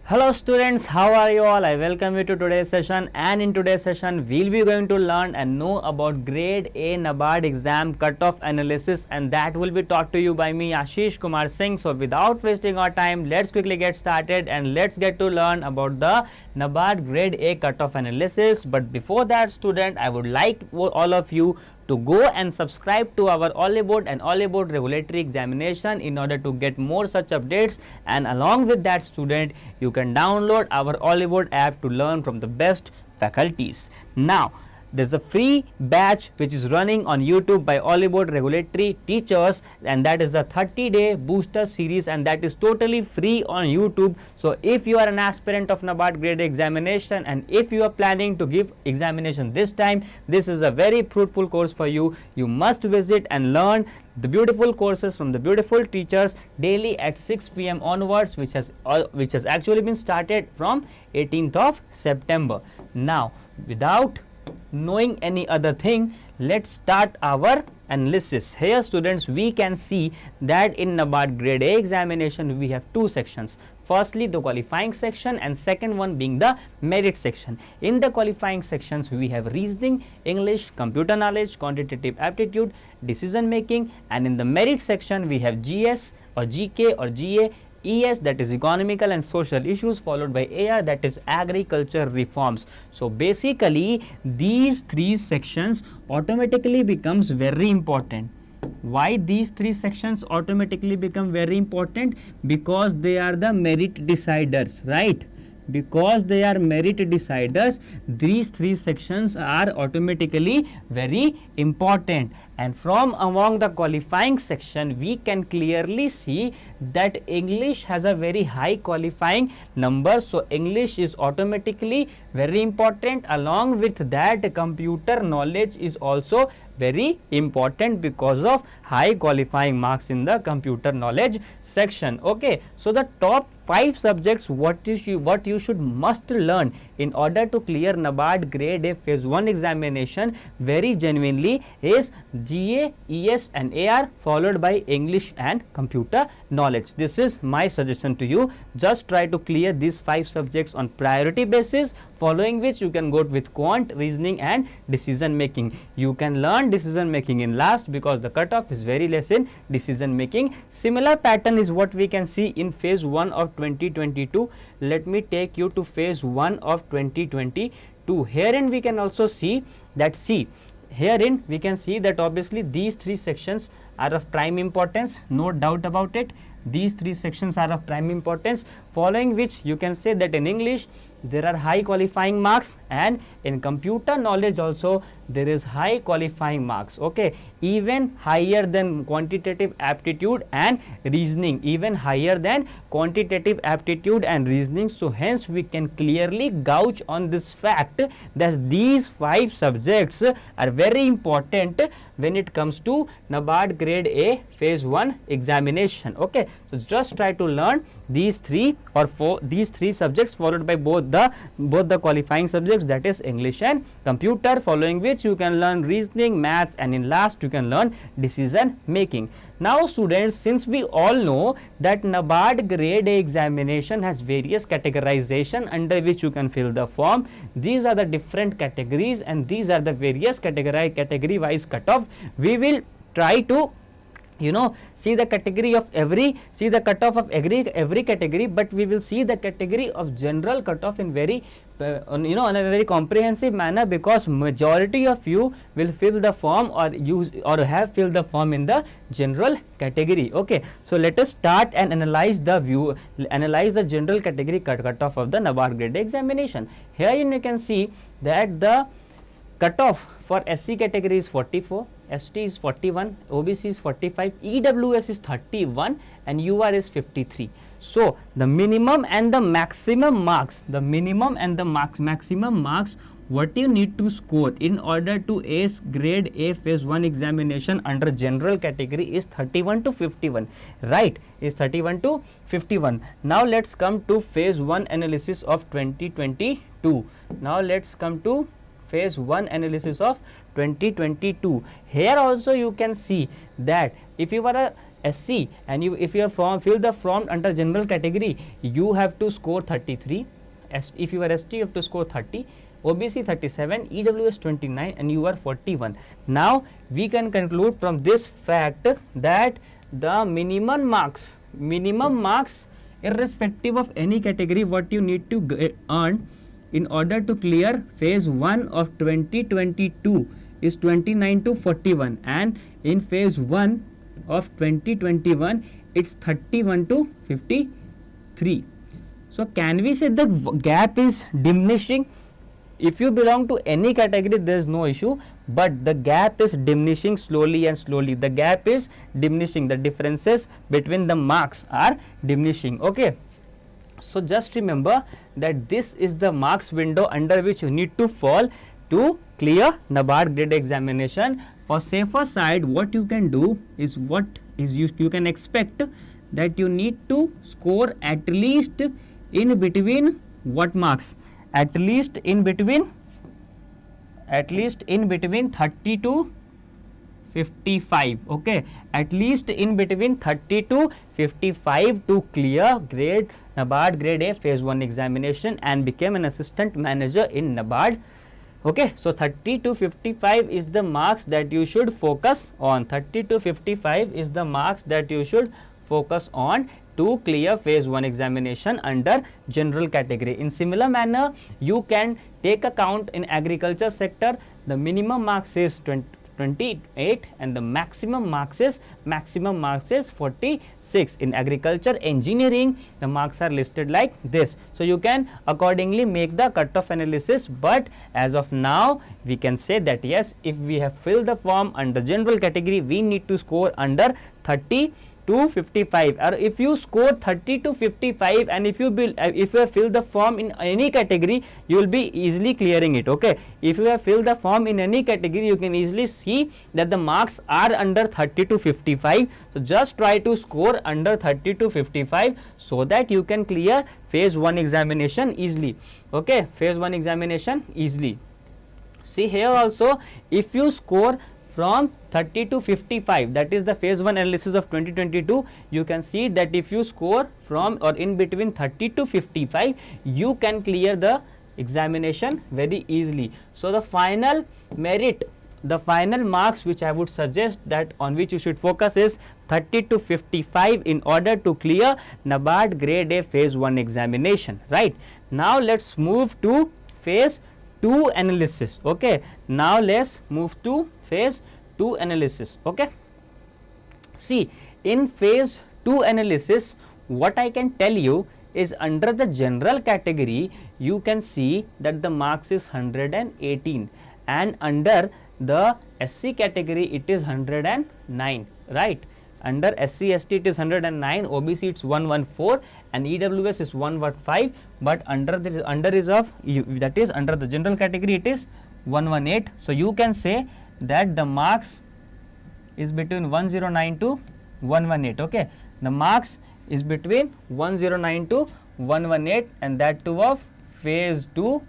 Hello students, how are you all? I welcome you to today's session, and in today's session we'll be going to learn and know about grade A Nabard exam cutoff analysis, and that will be taught to you by me Ashish Kumar Singh. So without wasting our time, let's quickly get started and let's get to learn about the Nabard Grade A cutoff analysis. But before that student, I would like all of you to go and subscribe to our Oliveboard and Oliveboard regulatory examination in order to get more such updates, and along with that student, you can download our Oliveboard app to learn from the best faculties. Now there's a free batch which is running on YouTube by Oliveboard regulatory teachers, and that is the 30-day booster series, and that is totally free on YouTube. So if you are an aspirant of Nabard Grade A examination and if you are planning to give examination this time, this is a very fruitful course for you. You must visit and learn the beautiful courses from the beautiful teachers daily at 6 p.m. onwards, which has actually been started from 18th of September. Now without knowing any other thing, let's start our analysis. Here students, we can see that in Nabard Grade A examination we have two sections. Firstly the qualifying section, and second one being the merit section. In the qualifying sections we have reasoning, English, computer knowledge, quantitative aptitude, decision making, and in the merit section we have GS or GK or GA, ES that is economical and social issues, followed by AR that is agriculture reforms. So basically these three sections automatically becomes very important. Why these three sections automatically become very important? Because they are the merit deciders, right? Because they are merit deciders, these three sections are automatically very important. And from among the qualifying section we can clearly see that English has a very high qualifying number. So English is automatically very important. Along with that, computer knowledge is also very important because of high qualifying marks in the computer knowledge section. Okay, so the top 5 subjects what you should must learn in order to clear Nabard Grade A phase 1 examination very genuinely is GA, ES and AR, followed by English and computer knowledge. This is my suggestion to you. Just try to clear these 5 subjects on priority basis, following which you can go with quant, reasoning and decision making. You can learn decision making in last because the cutoff is very less in decision making. Similar pattern is what we can see in phase 1 of 2022. Let me take you to phase 1 of 2022. Herein we can also see that herein we can see that obviously these three sections are of prime importance, no doubt about it. These three sections are of prime importance, following which you can say that in English there are high qualifying marks, and in computer knowledge also there is high qualifying marks. Okay, even higher than quantitative aptitude and reasoning, even higher than quantitative aptitude and reasoning. So hence we can clearly gauge on this fact that these 5 subjects are very important when it comes to Nabard Grade A phase 1 examination. Okay, so just try to learn these 3 subjects, followed by both the qualifying subjects, that is English and computer, following which you can learn reasoning, maths, and in last you can learn decision making. Now students, since we all know that Nabard Grade A examination has various categorization under which you can fill the form, these are the different categories and these are the various category wise cutoff. We will try to see the category of see the cutoff of every category, but we will see the category of general cutoff in very in a very comprehensive manner, because majority of you will fill the form or have filled the form in the general category. Okay, so let us start and analyze the general category cutoff of the Nabard Grade A examination. Here you can see that the cutoff for SC category is 44, ST is 41, OBC is 45, EWS is 31 and UR is 53. So the minimum and the maximum marks, maximum marks what you need to score in order to ace Grade A phase 1 examination under general category is 31 to 51, right? Is 31 to 51. Now let's come to phase 1 analysis of 2022. Now let's come to phase 1 analysis of 2022. Here also you can see that if you are a SC and if you have fill the form under general category, you have to score 33. If you are ST, you have to score 30. OBC 37, EWS 29, and you are 41. Now we can conclude from this fact that the minimum marks irrespective of any category what you need to earn in order to clear phase 1 of 2022 is 29 to 41, and in phase 1 of 2021 it's 31 to 53. So can we say the gap is diminishing? If you belong to any category, there is no issue, but the gap is diminishing slowly and slowly. The gap is diminishing. The differences between the marks are diminishing. Okay. So just remember that this is the marks window under which you need to fall to clear Nabard grade examination. For safer side, what you can do is you can expect that you need to score at least in between what marks? At least in between 30 to 55. Okay, at least in between 30 to 55 to clear Nabard grade A phase 1 examination and become an assistant manager in Nabard. Okay, so 30 to 55 is the marks that you should focus on. 30 to 55 is the marks that you should focus on to clear phase 1 examination under general category. In similar manner, you can take account in agriculture sector, the minimum marks is 28 and the maximum marks is 46. In agriculture engineering, the marks are listed like this. So you can accordingly make the cutoff analysis, but as of now we can say that yes, if we have filled the form under general category, we need to score under 30 to 55, or if you score 30 to 55 and if you have filled the form in any category, you will be easily clearing it. Okay, if you have filled the form in any category, you can easily see that the marks are under 30 to 55. So just try to score under 30 to 55 so that you can clear phase 1 examination easily. Okay, phase 1 examination easily. See here also, if you score from 30 to 55, that is the phase 1 analysis of 2022, you can see that if you score from or in between 30 to 55, you can clear the examination very easily. So the final merit, the final marks which I would suggest that on which you should focus is 30 to 55 in order to clear Nabard grade A phase 1 examination. Right, now let's move to phase 2 analysis. Okay, now let's move to phase 2 analysis. Okay, see, in phase 2 analysis, what I can tell you is under the general category, you can see that the marks is 118, and under the SC category it is 109. Right, under SC ST it is 109, OBC it's 114 and EWS is 115, but under the general category it is 118. So you can say that the marks is between 109 to 118. Okay, the marks is between 109 to 118, and that too of phase 2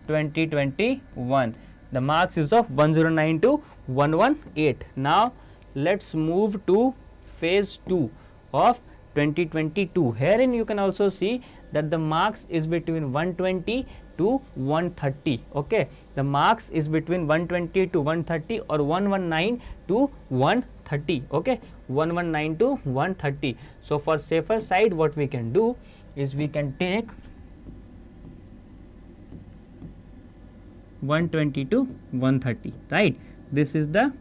2021. The marks is of 109 to 118. Now let's move to phase 2 of 2022. Herein you can also see that the marks is between 120 to 130. Okay, the marks is between 120 to 130 or 119 to 130. Okay, 119 to 130. So for safer side, what we can do is we can take 120 to 130. Right, this is the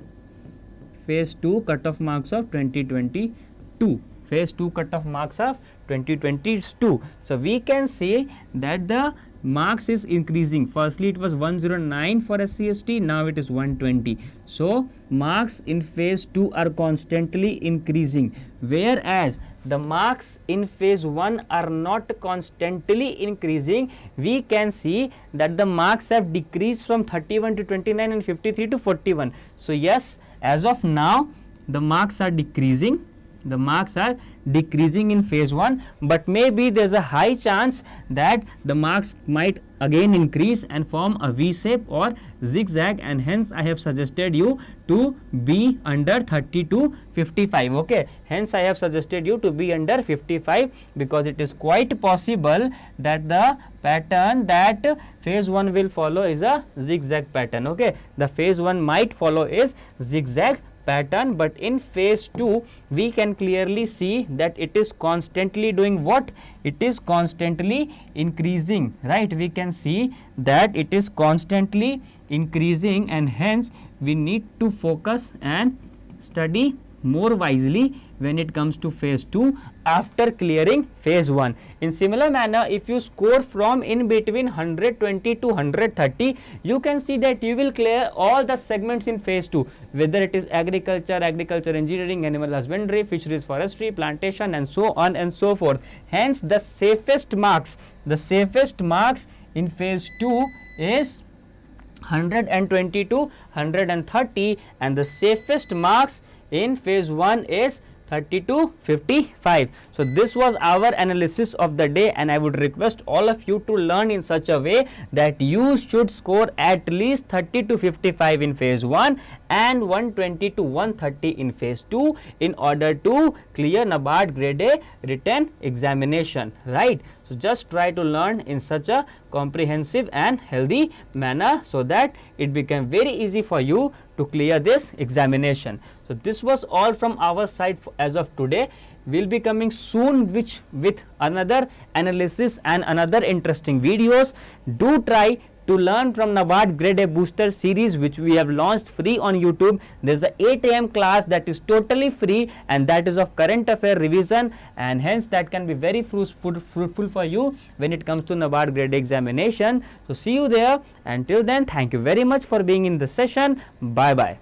phase 2 cutoff marks of 2022. Phase 2 cutoff marks of 2022. So we can say that the marks is increasing. Firstly it was 109 for SC/ST, now it is 120. So marks in phase 2 are constantly increasing, whereas the marks in phase 1 are not constantly increasing. We can see that the marks have decreased from 31 to 29 and 53 to 41. So yes, as of now the marks are decreasing. the marks are decreasing in phase 1, but maybe there's a high chance that the marks might again increase and form a V shape or zigzag, and hence I have suggested you to be under 30 to 55. Okay, hence I have suggested you to be under 55, because it is quite possible that the pattern that phase 1 will follow is a zigzag pattern. Okay, the phase 1 might follow is zigzag pattern, but in phase 2 we can clearly see that it is constantly doing what? It is constantly increasing, right? We can see that it is constantly increasing, and hence we need to focus and study more wisely when it comes to phase 2 after clearing phase 1. In similar manner, if you score from in between 120 to 130, you can see that you will clear all the segments in phase 2, whether it is agriculture, agriculture engineering, animal husbandry, fisheries, forestry, plantation, and so on and so forth. Hence the safest marks in phase 2 is 120 to 130, and the safest marks in phase 1 is 30 to 55. So this was our analysis of the day, and I would request all of you to learn in such a way that you should score at least 30 to 55 in phase 1 and 120 to 130 in phase 2 in order to clear Nabard Grade A written examination, right? So just try to learn in such a comprehensive and healthy manner so that it became very easy for you to clear this examination. So this was all from our side as of today. We'll be coming soon with another analysis and another interesting videos. Do try to learn from Nabard Grade A Booster series, which we have launched free on YouTube. There's a 8 AM class that is totally free, and that is of current affair revision, and hence that can be very fruitful for you when it comes to Nabard Grade A examination. So see you there. Until then, thank you very much for being in the session. Bye bye.